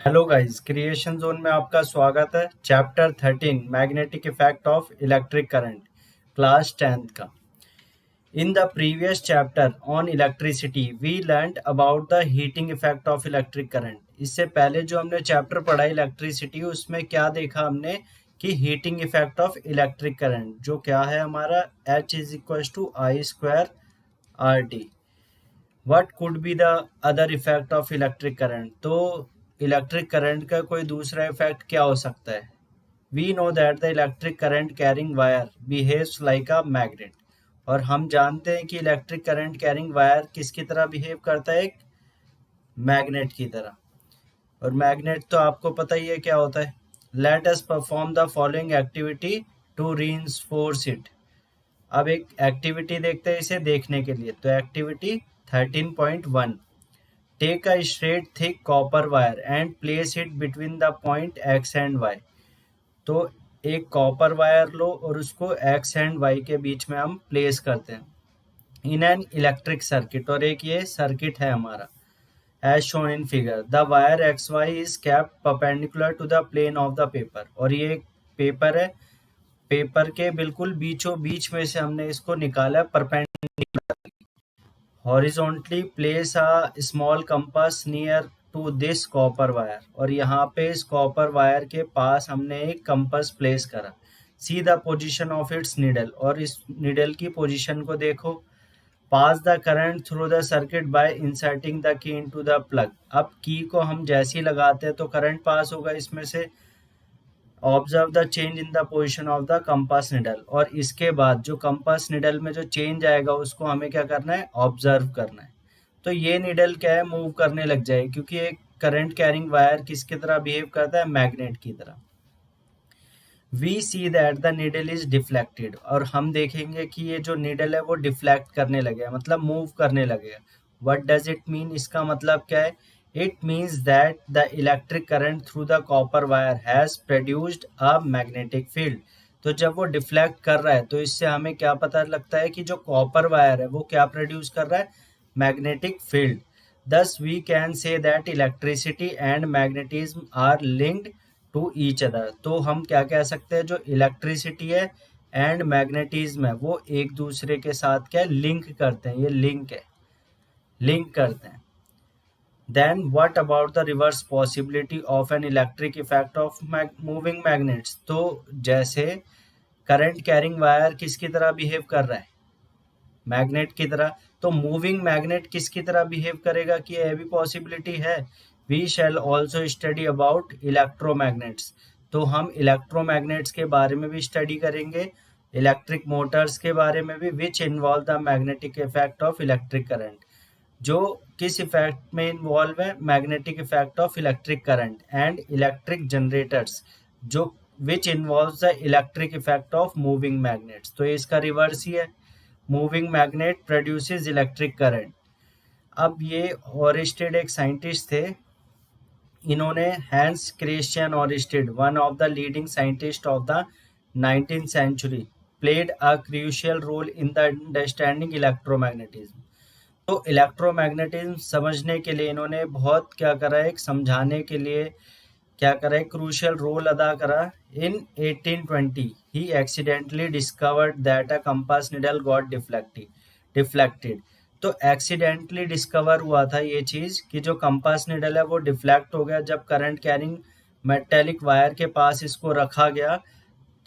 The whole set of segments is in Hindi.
हेलो गाइस, क्रिएशन जोन में आपका स्वागत है। Chapter 13 magnetic effect of electric current, class 10th का। In the previous chapter on electricity we learned about the heating effect of electric current. इससे पहले जो हमने चैप्टर पढ़ा इलेक्ट्रिसिटी, उसमें क्या देखा हमने कि heating effect of electric current जो क्या है हमारा H is equal to I square R T. What could be the other effect of electric current, तो इलेक्ट्रिक करंट का कोई दूसरा इफेक्ट क्या हो सकता है। We know that the electric current carrying wire behaves like a magnet. और हम जानते हैं कि इलेक्ट्रिक करंट कैरिंग वायर किसकी तरह बिहेव करता है, एक मैग्नेट की तरह। और मैग्नेट तो आपको पता ही है क्या होता है। Let us perform the following activity to reinforce it. अब एक एक्टिविटी देखते हैं इसे देखने के लिए। तो activity 13.1, take a straight thick copper wire and place it between the point X and Y. तो एक कॉपर वायर लो और उसको एक्स एंड वाई के बीच में हम प्लेस करते हैं इन एन इलेक्ट्रिक सर्किट। और एक ये सर्किट है हमारा as shown in figure. The wire X Y is kept perpendicular to the plane of the paper. और ये एक पेपर है, पेपर के बिल्कुल बीचों बीच में से हमने इसको निकाला perpendicular. Horizontally place a small compass near to this copper wire. और यहाँ पे इस कॉपर वायर के पास हमने एक कंपास प्लेस करा। See the position of its needle, और इस नीडल की पोजीशन को देखो। Pass the current through the circuit by inserting the key into the plug. अब की को हम जैसे ही लगाते हैं तो करंट पास होगा इसमें से। Observe the change in the position of the compass needle. और इसके बाद जो कंपास निडल में जो चेंज आएगा उसको हमें क्या करना है, ऑब्जर्व करना है। तो ये निडल क्या है, मूव करने लग जाए, क्योंकि एक करंट कैरिंग वायर किसकी तरह बिहेव करता है, मैग्नेट की तरह। We see that the needle is deflected. और हम देखेंगे कि ये जो निडल है वो डिफ्लेक्ट करने लगेगा, मतलब मूव करने लगेगा। व्हाट डज इट मीन, इसका मतलब क्या है। It means that the electric current through the copper wire has produced a magnetic field. तो जब वो डिफ्लेक्ट कर रहा है तो इससे हमें क्या पता लगता है कि जो कॉपर वायर है वो क्या प्रोड्यूस कर रहा है, magnetic field. Thus we can say that electricity and magnetism are linked to each other. तो हम क्या कह सकते हैं, जो इलेक्ट्रिसिटी है एंड मैग्नेटिज्म है वो एक दूसरे के साथ क्या लिंक करते हैं, ये लिंक है, लिंक करते हैं। Then what about the reverse possibility of an electric effect of moving magnets. तो जैसे करंट कैरिंग वायर किसकी तरह बिहेव कर रहा है, मैग्नेट की तरह, तो मूविंग मैग्नेट किसकी तरह बिहेव करेगा, कि यह भी पॉसिबिलिटी है। We shall also study about electromagnets. तो हम इलेक्ट्रोमैग्नेट्स के बारे में भी स्टडी करेंगे, इलेक्ट्रिक मोटर्स के बारे में भी, which involve the magnetic effect of electric current. जो किस इफेक्ट में इन्वॉल्व है, magnetic effect of electric current. And electric generators, जो which involve the electric effect of moving magnets. तो इसका रिवर्स ही है, moving magnet produces electric current. अब ये ओरिस्टेड एक साइंटिस्ट थे, इन्होंने Hans Christian Oersted, one of the leading scientist of the 19th century, played a crucial role in the understanding electromagnetism. तो इलेक्ट्रोमैग्नेटिज्म समझने के लिए इन्होंने बहुत क्या करा है, एक समझाने के लिए क्या करा है, क्रूशियल रोल अदा करा। इन 1820 ही accidentally discovered that a compass needle got deflected. तो एक्सीडेंटली डिस्कवर हुआ था ये चीज कि जो कंपास निडल है वो डिफ्लेक्ट हो गया जब करंट कैरिंग मेटेलिक वायर के पास इसको रखा गया।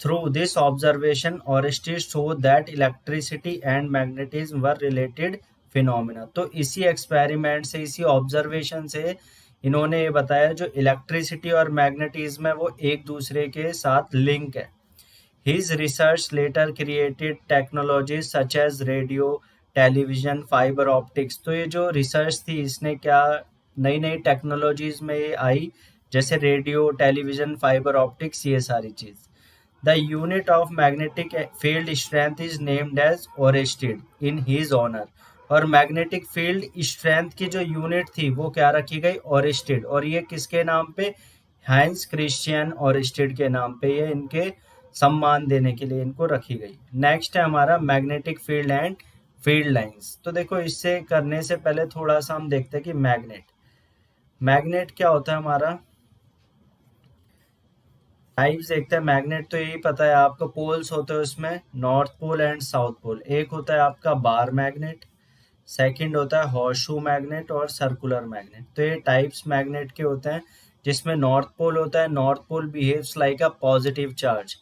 Through this observation Oersted show that electricity and magnetism were related phenomena. तो इसी एक्सपेरिमेंट से, इसी ऑब्जर्वेशन से इन्होंने ये बताया जो इलेक्ट्रिसिटी और मैग्नेटिज्म है वो एक दूसरे के साथ लिंक है। His research later created technologies such as radio, television, fiber optics। तो ये जो रिसर्च थी इसने क्या नई नई टेक्नोलॉजीज में ये आई, जैसे रेडियो, टेलीविजन, फाइबर ऑप्टिक्स, ये सारी चीज। The unit of magnetic field strength is named as oersted in his honour. और मैग्नेटिक फील्ड स्ट्रेंथ की जो यूनिट थी वो क्या रखी गई, ओरेस्टेड। और ये किसके नाम पे, हाइंस क्रिश्चियन ओरेस्टेड के नाम पे, ये इनके सम्मान देने के लिए इनको रखी गई। नेक्स्ट है हमारा magnetic field and field lines. तो देखो इससे करने से पहले थोड़ा सा हम देखते हैं कि मैग्नेट क्या होता है हमारा। टाइप्स देखते हैं मैग्नेट, तो यही पता है आपको, पोल्स होते हैं उसमें north pole and south pole. एक होता है आपका बार मैग्नेट, सेकंड होता है हॉर्सशू मैग्नेट और सर्कुलर मैग्नेट। तो ये टाइप्स मैग्नेट के होते हैं, जिसमें नॉर्थ पोल होता है, north pole behaves like a positive charge,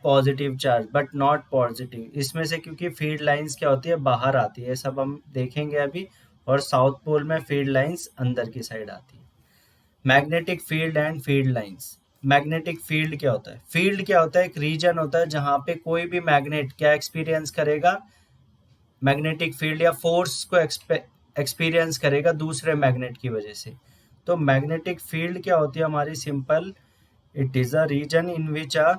positive charge but not positive, इसमें से क्योंकि फील्ड लाइंस क्या होती है, बाहर आती है, सब हम देखेंगे अभी। और साउथ पोल में फील्ड लाइंस अंदर की साइड आती है। Magnetic field and field lines. Magnetic field क्या होता है? फील्ड क्या होता है? एक रीजन होता है जहां पे कोई भी मैग्नेट क्या एक्सपीरियंस करेगा, मैग्नेटिक फील्ड या फोर्स को एक्सपीरियंस करेगा दूसरे मैग्नेट की वजह से। तो मैग्नेटिक फील्ड क्या होती है हमारी? Simple, it is a region in which a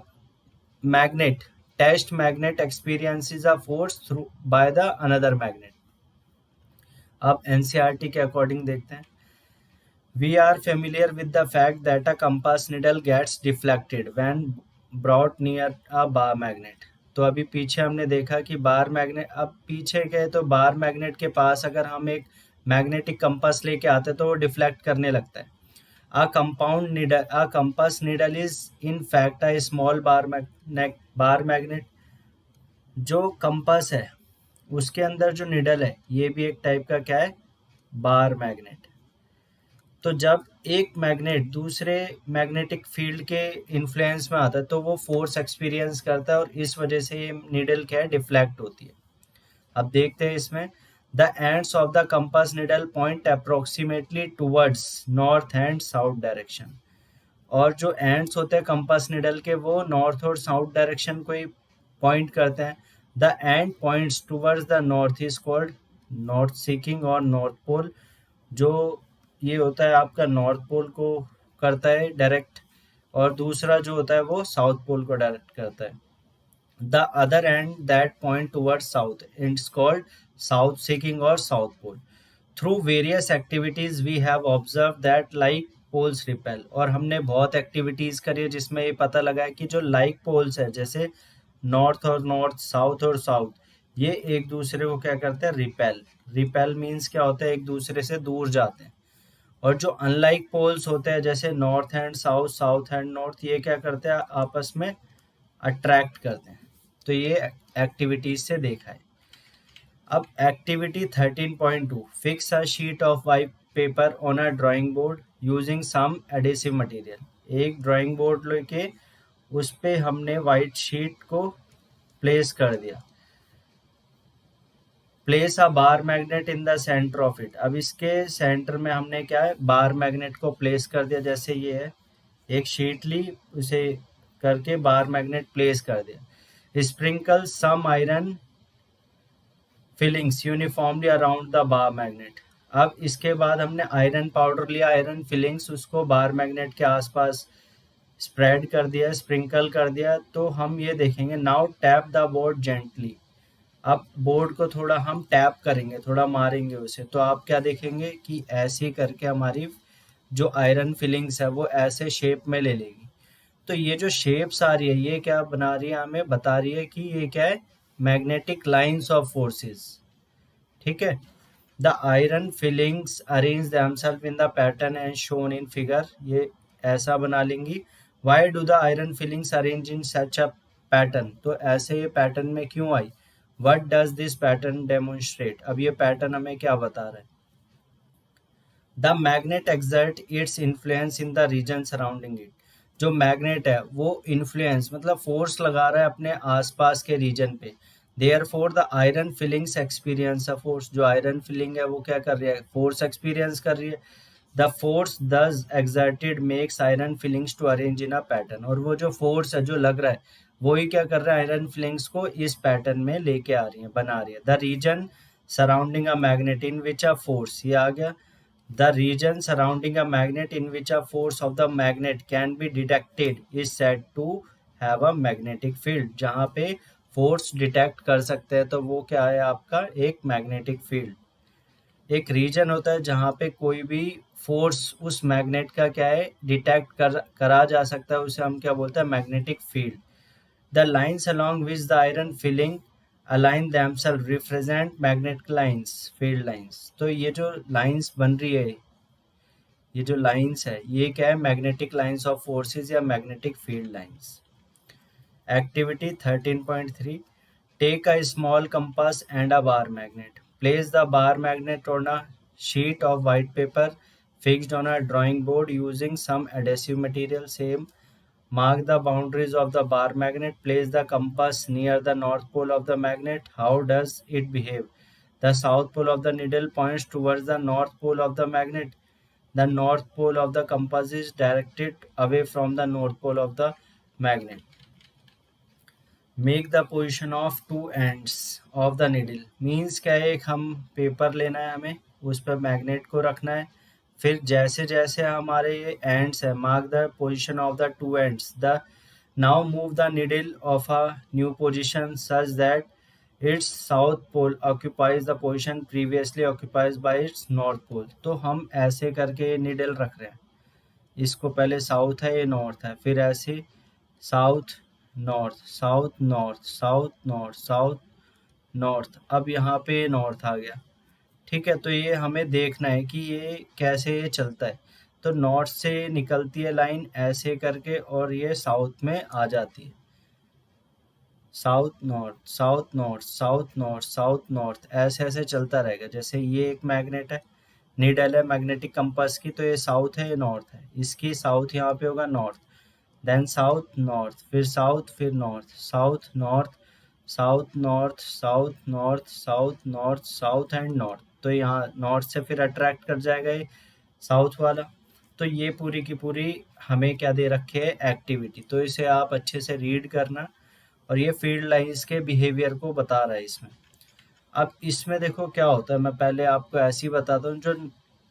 magnet test magnet experiences a force through by the another magnet। अब एनसीईआरटी के अकॉर्डिंग देखते हैं। We are familiar with the fact that a compass needle gets deflected when brought near a bar magnet. तो अभी पीछे हमने देखा कि बार मैग्नेट, अब पीछे गए तो बार मैग्नेट के पास अगर हम एक मैग्नेटिक कंपास लेके आते तो वो डिफ्लेक्ट करने लगता है। A compass needle is in fact a small bar magnet। जो कंपास है उसके अंदर जो निडल है ये भी एक टाइप का क्या है? बार मैग्नेट। तो जब एक मैग्नेट दूसरे मैग्नेटिक फील्ड के इन्फ्लुएंस में आता है तो वो फोर्स एक्सपीरियंस करता है और इस वजह से ये निडल क्या है? डिफ्लेक्ट होती है। अब देखते हैं इसमें, the ends of the compass needle point approximately towards north and south direction. और जो एंड्स होते हैं कंपास निडल के वो नॉर्थ और साउथ डायरेक्शन को ही पॉइंट करते हैं। The end points towards the north is called north seeking और नॉर्थ पोल। जो ये होता है आपका नॉर्थ पोल को करता है डायरेक्ट, और दूसरा जो होता है वो साउथ पोल को डायरेक्ट करता है। The other end that point towards south it's called south seeking और south pole. Through various activities we have observe that like poles repel. और हमने बहुत एक्टिविटीज करी है जिसमें ये पता लगा है कि जो लाइक पोल्स है, जैसे नॉर्थ और नॉर्थ, साउथ और साउथ, ये एक दूसरे को क्या करते हैं? रिपेल। रिपेल मीन्स क्या होता है? एक दूसरे से दूर जाते हैं। और जो अनलाइक पोल्स होते हैं जैसे north and south, south and north, ये क्या करते हैं? आपस में अट्रैक्ट करते हैं। तो ये एक्टिविटीज से देखा है। अब activity 13.2, fix a sheet of white paper on a drawing board using some adhesive material. एक ड्राइंग बोर्ड लेके उस पे हमने वाइट शीट को प्लेस कर दिया। Place a bar magnet in the centre of it. अब इसके सेंटर में हमने क्या है? बार मैग्नेट को प्लेस कर दिया। जैसे ये है, एक शीट ली, उसे करके बार मैग्नेट प्लेस कर दिया। Sprinkle some iron filings uniformly around the bar magnet. अब इसके बाद हमने आयरन पाउडर लिया, आयरन फिलिंग्स, उसको बार मैग्नेट के आसपास स्प्रेड कर दिया, स्प्रिंकल कर दिया। तो हम ये देखेंगे, now tap the board gently. अब बोर्ड को थोड़ा हम टैप करेंगे, थोड़ा मारेंगे उसे, तो आप क्या देखेंगे कि ऐसे करके हमारी जो आयरन फिलिंग्स है वो ऐसे शेप में ले लेगी। तो ये जो शेप्स आ रही है ये क्या बना रही है? हमें बता रही है कि ये क्या है? Magnetic lines of forces. ठीक है। The iron filings arrange themselves in the pattern and shown in figure. ये ऐसा बना लेंगी। Why do the iron filings arrange in such a pattern? तो ऐसे ये पैटर्न में क्यों आई? What does this pattern demonstrate? अब ये पैटर्न हमें क्या बता रहा है? The magnet exert its influence in the region surrounding it. जो मैग्नेट है वो इन्फ्लुएंस मतलब फोर्स लगा रहा है अपने आसपास के रीजन पे। Therefore the iron filings experience a force. जो आयरन फिलिंग है वो क्या कर रही है? फोर्स एक्सपीरियंस कर रही है। The force thus exerted makes iron filings to arrange in a pattern. और वो जो फोर्स है जो लग रहा है वही क्या कर रहा है? आयरन फिलिंग्स को इस पैटर्न में लेके आ रही है, बना रही है। The region surrounding a magnet in which a force, ये आ गया। The region surrounding a magnet in which a force of the magnet can be detected is said to have a magnetic field। जहाँ पे फोर्स डिटेक्ट कर सकते हैं तो वो क्या है आपका? एक मैग्नेटिक फील्ड। एक रीजन होता है जहाँ पे कोई भी फोर्स उस मैग्नेट का क्या है? डिटेक्ट करा जा सकता है, उसे हम क्या बोलते हैं? Magnetic field. The lines along which the iron filling align themselves represent magnetic lines, field lines। तो ये जो लाइंस बन रही है ये जो लाइंस है ये क्या है, मैग्नेटिक लाइंस ऑफ फोर्सेस या magnetic field lines. Activity 13.3, take a small compass and a bar magnet. Place the bar magnet on a sheet of white paper fixed on a drawing board using some adhesive material. Same. Mark the boundaries of the bar magnet. Place the compass near the north pole of the magnet. How does it behave? The south pole of the needle points towards the north pole of the magnet. The north pole of the compass is directed away from the north pole of the magnet. Make the position of two ends of the needle. Means क्या है, एक हम पेपर लेना है, हमें उस पर मैग्नेट को रखना है, फिर जैसे जैसे हमारे ये एंड्स है, mark the position of the two ends. The now move the needle of a new position such that its south pole occupies the position previously occupies by its north pole. तो हम ऐसे करके निडल रख रहे हैं, इसको पहले साउथ है, ये नॉर्थ है, फिर ऐसे south north south north south north south north. अब यहाँ पे नॉर्थ आ गया, ठीक है। तो ये हमें देखना है कि ये कैसे ये चलता है। तो नॉर्थ से निकलती है लाइन ऐसे करके और ये साउथ में आ जाती है, south north south north south north south north, ऐसे ऐसे चलता रहेगा। जैसे ये एक मैग्नेट है, नीडल है मैग्नेटिक कंपास की, तो ये साउथ है, ये नॉर्थ है, इसकी साउथ यहाँ पे होगा नॉर्थ, देन साउथ नॉर्थ, फिर साउथ, फिर north, south north south north south north south north south and north. तो यहाँ नॉर्थ से फिर अट्रैक्ट कर जाएगा ये साउथ वाला। तो ये पूरी की पूरी हमें क्या दे रखे है, एक्टिविटी। तो इसे आप अच्छे से रीड करना, और ये फील्ड लाइंस के बिहेवियर को बता रहा है इसमें। अब इसमें देखो क्या होता है, मैं पहले आपको ऐसे ही बताता हूँ। जो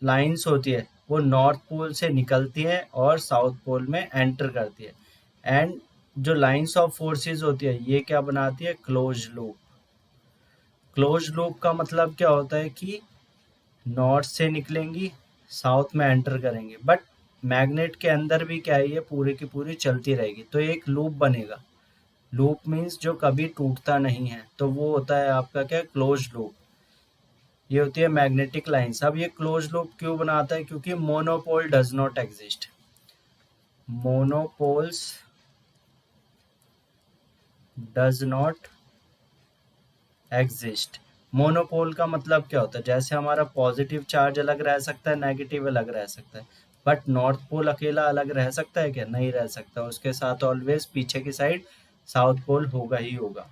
लाइंस होती है वो नॉर्थ पोल से निकलती है और साउथ पोल में एंटर करती है। एंड जो लाइंस ऑफ फोर्सेस होती है ये क्या बनाती है, क्लोज लूप। क्लोज लूप का मतलब क्या होता है कि नॉर्थ से निकलेंगी, साउथ में एंटर करेंगे, बट मैग्नेट के अंदर भी क्या है, ये पूरी की पूरी चलती रहेगी। तो एक लूप बनेगा। लूप मीन्स जो कभी टूटता नहीं है, तो वो होता है आपका क्या, क्लोज लूप। ये होती है मैग्नेटिक लाइंस। अब ये क्लोज लूप क्यों बनाता है, क्योंकि monopole does not exist. Monopoles does not exist. Monopole का मतलब क्या होता है, जैसे हमारा पॉजिटिव चार्ज अलग रह सकता है, नेगेटिव अलग रह सकता है, बट नॉर्थ पोल अकेला अलग रह सकता है क्या, नहीं रह सकता। उसके साथ ऑलवेज पीछे की साइड साउथ पोल होगा ही होगा।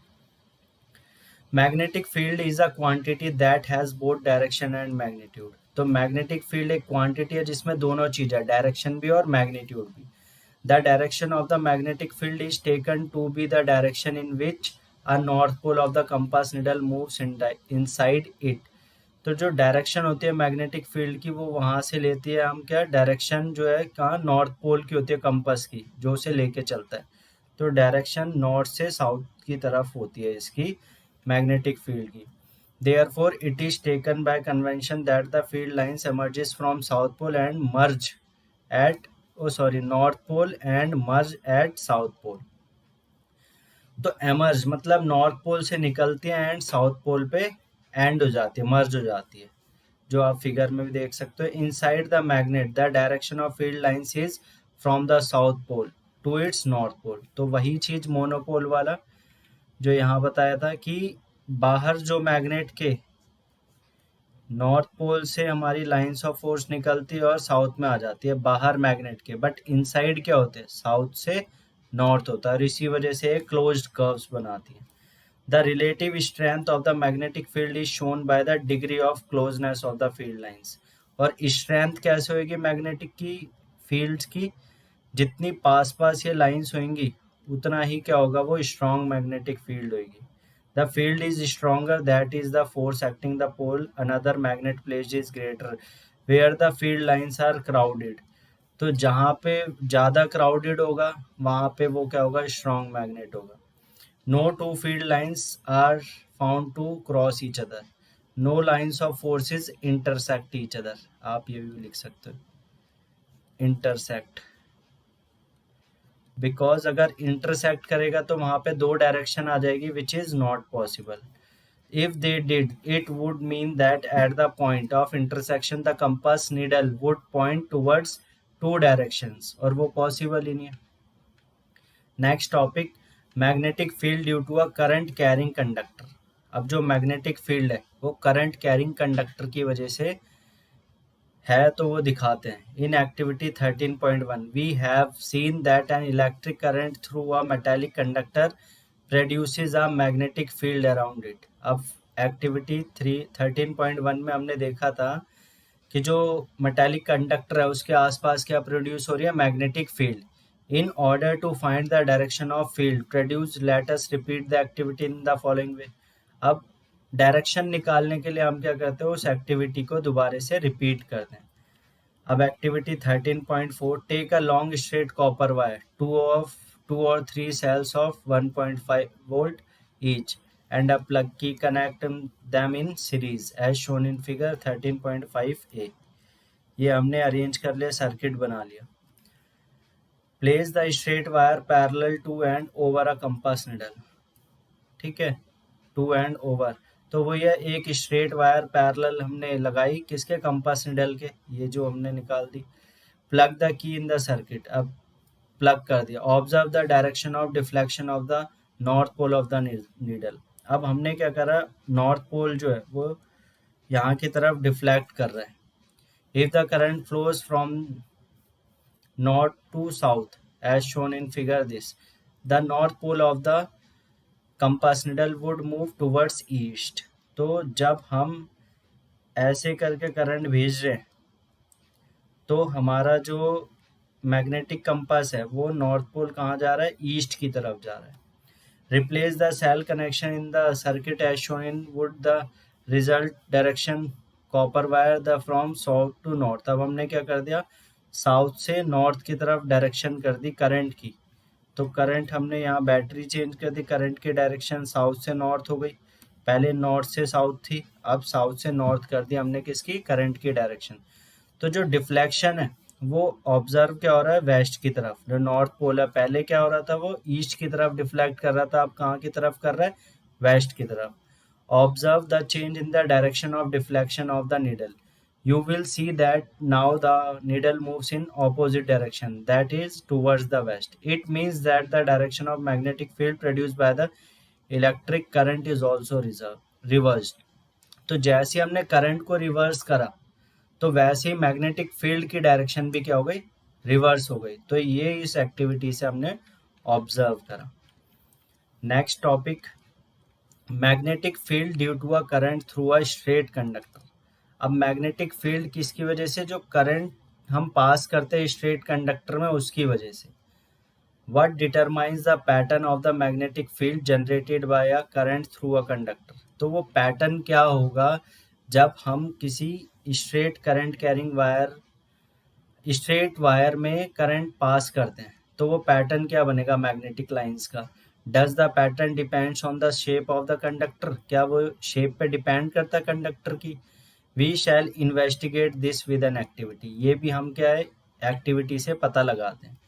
Magnetic field is a quantity that has both direction and magnitude. तो मैग्नेटिक फील्ड एक क्वांटिटी है जिसमें दोनों चीज है, डायरेक्शन भी और मैग्नीट्यूड भी। The direction of the magnetic field is taken to be the direction in which a north pole of the compass needle moves inside it. तो जो डायरेक्शन होती है मैग्नेटिक फील्ड की, वो वहां से लेती है हम क्या, डायरेक्शन जो है कहाँ, नॉर्थ पोल की होती है कंपास की, जो उसे लेके चलता है। तो डायरेक्शन नॉर्थ से साउथ की तरफ होती है इसकी मैग्नेटिक फील्ड की। Therefore, it is taken by convention that the field lines emerges from south pole and merge at north pole and merge at south pole। तो emerge मतलब नॉर्थ पोल से निकलती है एंड साउथ पोल पे एंड हो जाती है, मर्ज हो जाती है, जो आप फिगर में भी देख सकते हो। Inside the magnet the direction of field lines is from the south pole to its north pole. तो वही चीज मोनोपोल वाला जो यहाँ बताया था कि बाहर जो मैग्नेट के नॉर्थ पोल से हमारी लाइंस ऑफ फोर्स निकलती है और साउथ में आ जाती है बाहर मैग्नेट के, बट इनसाइड क्या होते हैं, साउथ से नॉर्थ होता है, और इसी वजह से क्लोज्ड कर्व्स बनाती है। The relative strength of the magnetic field is shown by the degree of closeness of the field lines. और स्ट्रेंथ कैसे होगी मैग्नेटिक की फील्ड्स की, जितनी पास पास ये लाइंस होंगी उतना ही क्या होगा, वो स्ट्रॉन्ग मैग्नेटिक फील्ड होगी। The field is stronger, that is the force acting the pole another magnet placed is greater where the field lines are crowded। तो जहाँ पे ज़्यादा crowded होगा वहाँ पे वो क्या होगा, strong magnet होगा। No two field lines are found to cross each other। No lines of forces intersect each other। आप ये भी लिख सकते हो intersect, बिकॉज अगर इंटरसेक्ट करेगा तो वहाँ पे दो डायरेक्शन आ जाएगी which is not possible. If they did, it would mean that at the point of intersection the compass needle would point towards two directions, और वो possible ही नहीं है. Next topic, magnetic field due to a current carrying conductor. अब जो मैग्नेटिक फील्ड है वो करंट कैरिंग कंडक्टर की वजह से है, तो वो दिखाते हैं. In activity 13.1 we have seen that an electric current through a metallic conductor produces a magnetic field around it. अब एक्टिविटी 13.1 में हमने देखा था कि जो मेटालिक कंडक्टर है उसके आसपास क्या प्रोड्यूस हो रही है, magnetic field. In order to find the direction of field produce, let us repeat the activity in the following way. अब डायरेक्शन निकालने के लिए हम क्या करते हैं, उस एक्टिविटी को दोबारा से रिपीट करते हैं. अब activity 13.4, take a long straight copper wire, two और three cells of 1.5 volt each and a plug key, connect them in series as shown in figure 13.5a. ये हमने अरेंज कर लिया, सर्किट बना लिया. Place the straight wire parallel to and over a compass needle. ठीक है, टू एंड ओवर, तो वो ये एक स्ट्रेट वायर पैरेलल हमने लगाई किसके, कंपास निडल के, ये जो हमने निकाल दी. Plug the key in the circuit, अब प्लग कर दिया. Observe the direction of deflection of the north pole of the needle. अब हमने क्या करा, नॉर्थ पोल जो है वो यहाँ की तरफ डिफ्लेक्ट कर रहा है. If the current flows from north to south as shown in figure this, the north pole of the compass needle would move towards east. तो जब हम ऐसे करके करंट भेज रहे हैं तो हमारा जो मैग्नेटिक कंपास है वो नॉर्थ पोल कहाँ जा रहा है, ईस्ट की तरफ जा रहा है. Replace the cell connection in the circuit as shown in would the result direction copper wire the from south to north. अब हमने क्या कर दिया, साउथ से नॉर्थ की तरफ डायरेक्शन कर दी करंट की. तो करंट हमने यहाँ बैटरी चेंज कर दी, करंट की डायरेक्शन साउथ से नॉर्थ हो गई. पहले नॉर्थ से साउथ थी, अब साउथ से नॉर्थ कर दी हमने किसकी, करंट की डायरेक्शन. तो जो डिफ्लेक्शन है वो ऑब्जर्व क्या हो रहा है, वेस्ट की तरफ. जो नॉर्थ पोल है पहले क्या हो रहा था, वो ईस्ट की तरफ डिफ्लेक्ट कर रहा था, अब कहाँ की तरफ कर रहा है, वेस्ट की तरफ. Observe the change in the direction of deflection of the needle. You will see that now the needle moves in opposite direction, that is towards the west. It means that the direction of magnetic field produced by the electric current is also reversed. तो जैसे हमने करंट को रिवर्स करा तो वैसे ही मैग्नेटिक फील्ड की डायरेक्शन भी क्या हो गई, रिवर्स हो गई. तो ये इस एक्टिविटी से हमने ऑब्जर्व करा. Next topic, magnetic field due to a current through a straight conductor. अब मैग्नेटिक फील्ड किसकी वजह से, जो करंट हम पास करते हैं स्ट्रेट कंडक्टर में उसकी वजह से. What determines the pattern of the magnetic field generated by a current through a conductor. तो वो पैटर्न क्या होगा जब हम किसी straight current carrying wire, straight wire में करंट पास करते हैं, तो वो पैटर्न क्या बनेगा मैग्नेटिक लाइंस का. Does the pattern depends on the shape of the conductor, क्या वो शेप पे डिपेंड करता है कंडक्टर की. We shall investigate this with an activity. ये भी हम क्या है, एक्टिविटी से पता लगाते हैं.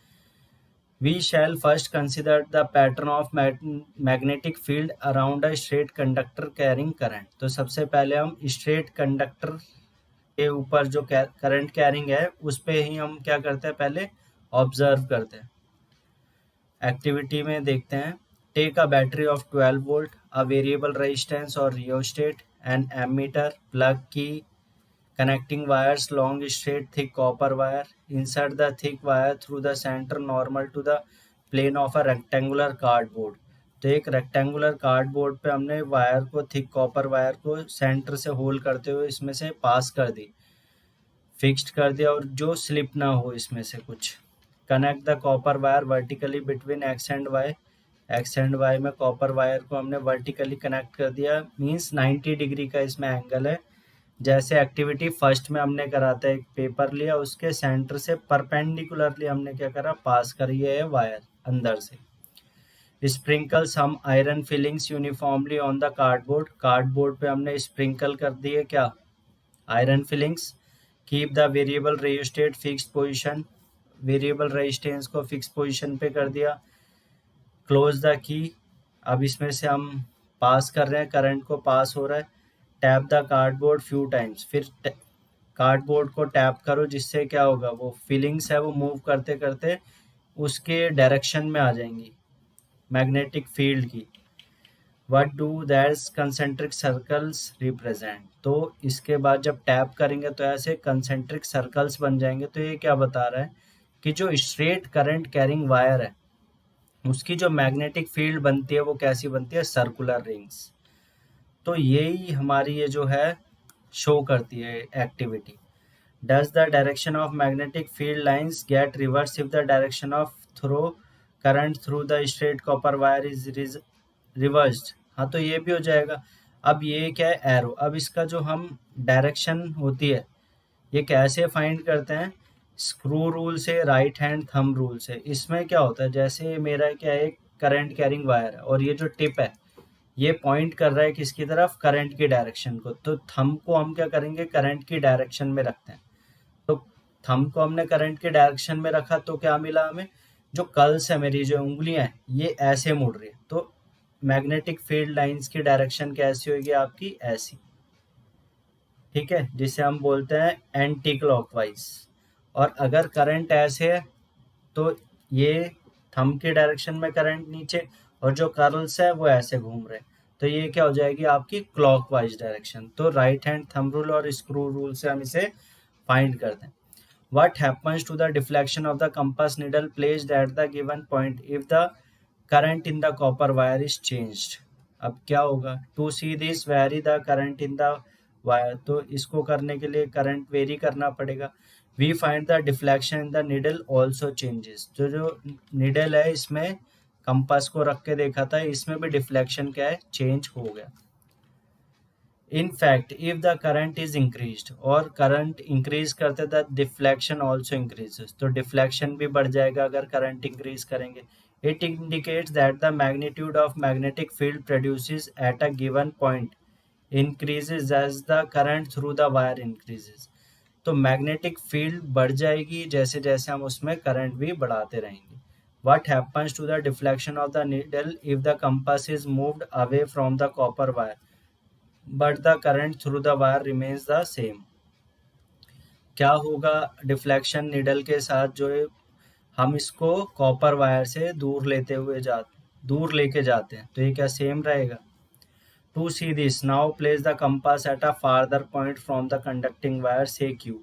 We shall first consider the pattern of magnetic field around a straight conductor carrying current. तो सबसे पहले हम straight conductor के ऊपर जो करंट कैरिंग है उस पे ही हम क्या करते हैं, पहले ऑब्जर्व करते हैं. एक्टिविटी में देखते हैं, take a battery of 12 volt, a variable resistance और rheostat, an ammeter, plug key, connecting wires, long straight thick copper wire. Insert the thick wire through the center normal to the plane of a rectangular cardboard. तो एक रेक्टेंगुलर कार्डबोर्ड पे हमने वायर को, थिक कॉपर वायर को सेंटर से होल करते हुए इसमें से पास कर दी, फिक्स्ड कर दिया, और जो स्लिप ना हो इसमें से कुछ. Connect the copper wire vertically between X and Y. X and Y में कॉपर वायर को हमने वर्टिकली कनेक्ट कर दिया, मीन्स 90 डिग्री का इसमें एंगल है. जैसे एक्टिविटी फर्स्ट में हमने करा था, एक पेपर लिया, उसके सेंटर से परपेंडिकुलरली हमने क्या करा, पास करी है वायर अंदर से. Sprinkle some iron filings uniformly on the cardboard. Cardboard पे हमने स्प्रिंकल कर दिए क्या, iron filings. Keep the variable resistance fixed position. Variable resistance को फिक्स पोजीशन पे कर दिया. Close the key. अब इसमें से हम पास कर रहे हैं, करंट को पास हो रहा है। Tap the cardboard few times, फिर कार्डबोर्ड को टैप करो, जिससे क्या होगा, वो फीलिंग्स है वो मूव करते करते उसके डायरेक्शन में आ जाएंगी मैग्नेटिक फील्ड की। What do that's concentric circles represent, तो इसके बाद जब टैप करेंगे तो ऐसे कंसेंट्रिक सर्कल्स बन जाएंगे। तो ये क्या बता रहा है कि जो स्ट्रेट करंट कैरिंग वायर है उसकी जो मैग्नेटिक फील्ड बनती है वो कैसी बनती है, सर्कुलर रिंग्स। तो यही हमारी ये जो है शो करती है activity. Does the direction of magnetic field lines get reverse if the direction of throw current through the straight copper wire is reversed. हाँ, तो ये भी हो जाएगा। अब ये क्या है, एरो। अब इसका जो हम डायरेक्शन होती है ये कैसे फाइंड करते हैं, स्क्रू रूल से, राइट हैंड थंब रूल से। इसमें क्या होता है, जैसे मेरा क्या है, एक करंट कैरिंग वायर है और ये जो टिप है ये पॉइंट कर रहा है किसकी तरफ, करंट की डायरेक्शन को। तो थंब को हम क्या करेंगे, करंट की डायरेक्शन में रखते हैं। तो थंब को हमने करंट की डायरेक्शन में रखा तो क्या मिला हमें, जो कर्ल्स है मेरी, जो उंगलियां हैं ये ऐसे मुड़ रही है, तो मैग्नेटिक फील्ड लाइंस की डायरेक्शन कैसी होगी आपकी, ऐसी। ठीक है, जिसे हम बोलते हैं एंटी क्लॉकवाइज। और अगर करंट ऐसे है तो ये थंब की डायरेक्शन में करंट नीचे, और जो कर्ल्स है वो ऐसे घूम रहे हैं, तो ये क्या हो जाएगी आपकी क्लॉकवाइज डायरेक्शन। तो राइट हैंड थंब रूल और स्क्रू रूल से हम इसे फाइंड करते हैं। What happens to the deflection of the compass needle placed at the given point if the current in the copper wire is changed? अब क्या होगा, to see this vary the current in the wire, तो इसको करने के लिए करंट वेरी करना पड़ेगा। We find the deflection in the needle also changes, जो needle है इसमें कंपास को रख के देखा था, इसमें भी डिफ्लेक्शन क्या है, चेंज हो गया। In fact if the current is increased, और करंट इंक्रीज करते द डिफ्लेक्शन ऑल्सो इंक्रीजेस, तो डिफ्लेक्शन भी बढ़ जाएगा अगर करंट इंक्रीज करेंगे। It indicates that the magnitude of magnetic field produces at a given point increases as the current through the wire increases. तो मैग्नेटिक फील्ड बढ़ जाएगी जैसे जैसे हम उसमें करंट भी बढ़ाते रहेंगे। What happens to the deflection of the needle if the compass is moved away from the copper wire but the current through the wire remains the same? क्या होगा डिफ्लेक्शन निडल के साथ, जो है हम इसको कॉपर वायर से दूर लेके जाते हैं, तो ये क्या सेम रहेगा। To see this now place the compass at a farther point from the conducting wire से क्यू,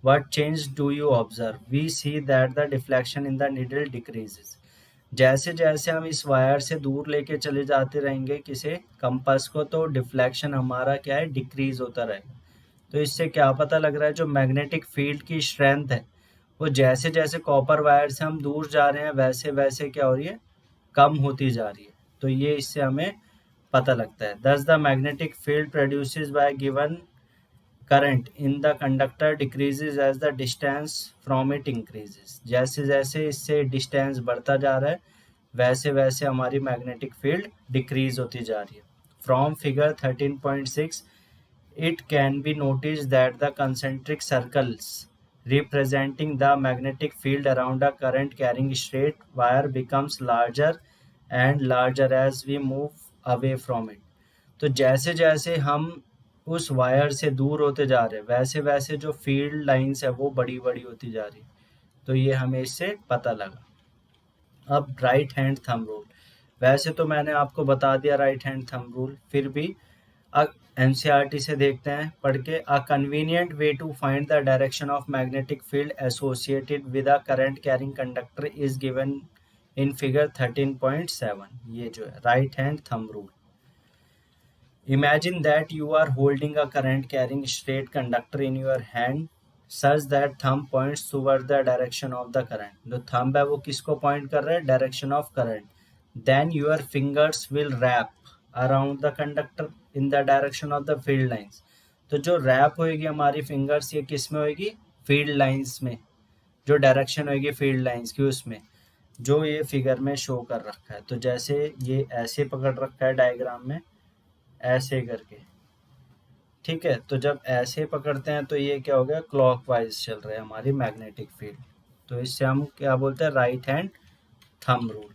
what change do you observe, we see that the deflection in the needle decreases. जैसे जैसे हम इस वायर से दूर लेके चले जाते रहेंगे किसे, कंपास को, तो डिफ्लेक्शन हमारा क्या है, डिक्रीज होता रहेगा। तो इससे क्या पता लग रहा है, जो मैग्नेटिक फील्ड की स्ट्रेंथ है वो जैसे जैसे कॉपर वायर से हम दूर जा रहे हैं वैसे वैसे क्या हो रही है, कम होती जा रही है। तो ये इससे हमें पता लगता है। Thus the magnetic field produces by given current in the conductor decreases as the distance from it increases, जैसे जैसे इससे डिस्टेंस बढ़ता जा रहा है वैसे वैसे हमारी मैग्नेटिक फील्ड डिक्रीज होती जा रही है। From figure 13.6 it can be noticed that the concentric circles representing the magnetic field around a current carrying straight wire becomes larger and larger as we move away from it। तो जैसे जैसे हम उस वायर से दूर होते जा रहे हैं वैसे वैसे जो फील्ड लाइंस है वो बड़ी बड़ी होती जा रही है। तो ये हमें इससे पता लगा। अब राइट हैंड थंब रूल, वैसे तो मैंने आपको बता दिया राइट हैंड थंब रूल, फिर भी एनसीईआरटी से देखते हैं पढ़ के। A convenient way to find the direction of magnetic field associated with a current carrying conductor is given in figure 13.7। ये जो है right hand thumb rule. Imagine that you are holding a current carrying straight conductor in your hand such that thumb points toward the direction of the current. जो थंब है वो किसको पॉइंट कर रहा है, direction of current. Then your fingers will wrap around the conductor in the direction of the field lines. तो जो रैप होएगी हमारी फिंगर्स, ये किस में होएगी, फील्ड लाइंस में, जो डायरेक्शन होएगी फील्ड लाइंस की उसमें, जो ये फिगर में शो कर रखा है। तो जैसे ये ऐसे पकड़ रखा है डायग्राम में, ऐसे करके, ठीक है। तो जब ऐसे पकड़ते हैं तो ये क्या हो गया, क्लॉकवाइज चल रहा है हमारी मैग्नेटिक फील्ड। तो इससे हम क्या बोलते हैं, राइट हैंड थंब रूल।